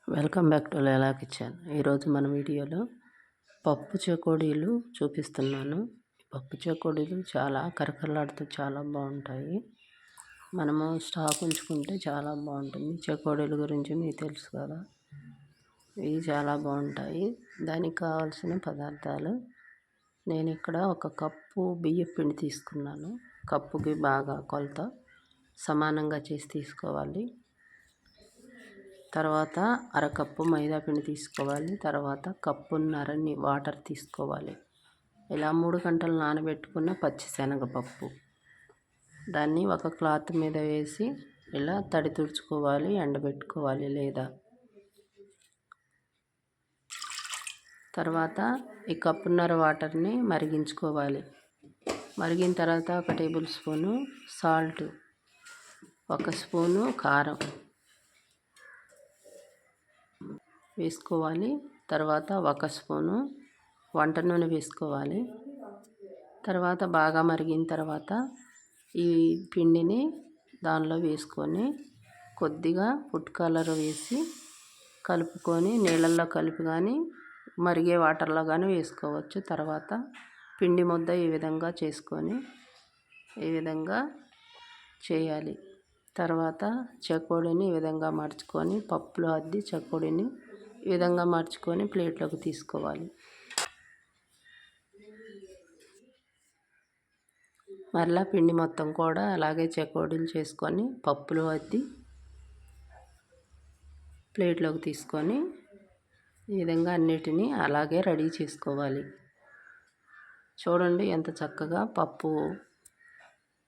Welcome back to Laila kitchen. ఈరోజు మన వీడియోలో పప్పు చెకోడీలు చూపిస్తున్నాను. పప్పు చెకోడీలు చాలా కరకరలాడుతూ చాలా బాగుంటాయి. మనము స్టాక్ ఉంచుకుంటే చాలా బాగుంటుంది. చెకోడీల గురించి మీకు తెలుసు కదా, ఇవి చాలా బాగుంటాయి. దానికి కావాల్సిన పదార్థాలు, నేను ఇక్కడ ఒక కప్పు బియ్యం పిండి తీసుకున్నాను. కప్పుకి బాగా కొలత సమానంగా చేసి తీసుకోవాలి. తర్వాత అరకప్పు మైదా పిండి తీసుకోవాలి. తర్వాత కప్పున్నరని వాటర్ తీసుకోవాలి. ఇలా 3 గంటలు నానబెట్టుకున్న పచ్చిశనగపప్పు, దాన్ని ఒక క్లాత్ మీద వేసి ఇలా తడి తుడుచుకోవాలి, ఎండబెట్టుకోవాలి లేదా. తర్వాత ఈ కప్పున్నర వాటర్ని మరిగించుకోవాలి. మరిగిన తర్వాత 1 టేబుల్ స్పూను సాల్ట్, 1 స్పూను కారం వేసుకోవాలి. తర్వాత 1 స్పూను వంట నూనె వేసుకోవాలి. తర్వాత బాగా మరిగిన తర్వాత ఈ పిండిని దానిలో వేసుకొని కొద్దిగా ఫుడ్ కలర్ వేసి కలుపుకొని నీళ్ళల్లో కలిపి కానీ మరిగే వాటర్లో కానీ వేసుకోవచ్చు. తర్వాత పిండి ముద్ద ఈ విధంగా చేసుకొని ఈ విధంగా చేయాలి. తర్వాత చెకోడీని ఈ విధంగా మడుచుకొని పప్పులో అద్ది చెకోడీని ఈ విధంగా మడుచుకొని ప్లేట్లోకి తీసుకోవాలి. మరలా పిండి మొత్తం కూడా అలాగే చెకోడీలు చేసుకొని పప్పులో అద్ది ప్లేట్లోకి తీసుకొని ఈ విధంగా అన్నిటినీ అలాగే రెడీ చేసుకోవాలి. చూడండి ఎంత చక్కగా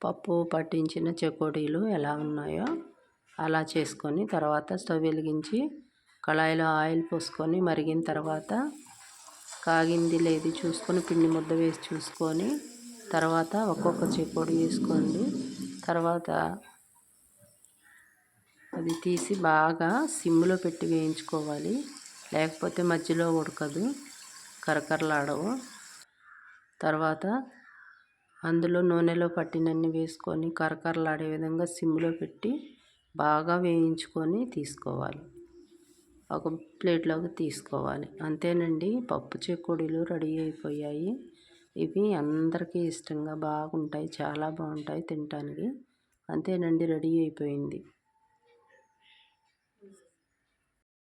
పప్పు పట్టించిన చెకోడీలు ఎలా ఉన్నాయో అలా చేసుకొని తర్వాత స్టవ్ వెలిగించి కళాయిలో ఆయిల్ పోసుకొని మరిగిన తర్వాత కాగింది లేదు చూసుకొని పిండి ముద్ద వేసి చూసుకొని తర్వాత ఒక్కొక్క చెకోడీ వేసుకోండి. తర్వాత అది తీసి బాగా సిమ్లో పెట్టి వేయించుకోవాలి, లేకపోతే మధ్యలో ఉడకదు, కరకరలాడవు. తర్వాత అందులో నూనెలో పట్టినన్ని వేసుకొని కరకరలాడే విధంగా సిమ్లో పెట్టి బాగా వేయించుకొని తీసుకోవాలి. ఒక ప్లేట్లోకి తీసుకోవాలి. అంతేనండి, పప్పు చెకోడీలు రెడీ అయిపోయాయి. ఇవి అందరికీ ఇష్టంగా బాగుంటాయి, చాలా బాగుంటాయి తినటానికి. అంతేనండి, రెడీ అయిపోయింది.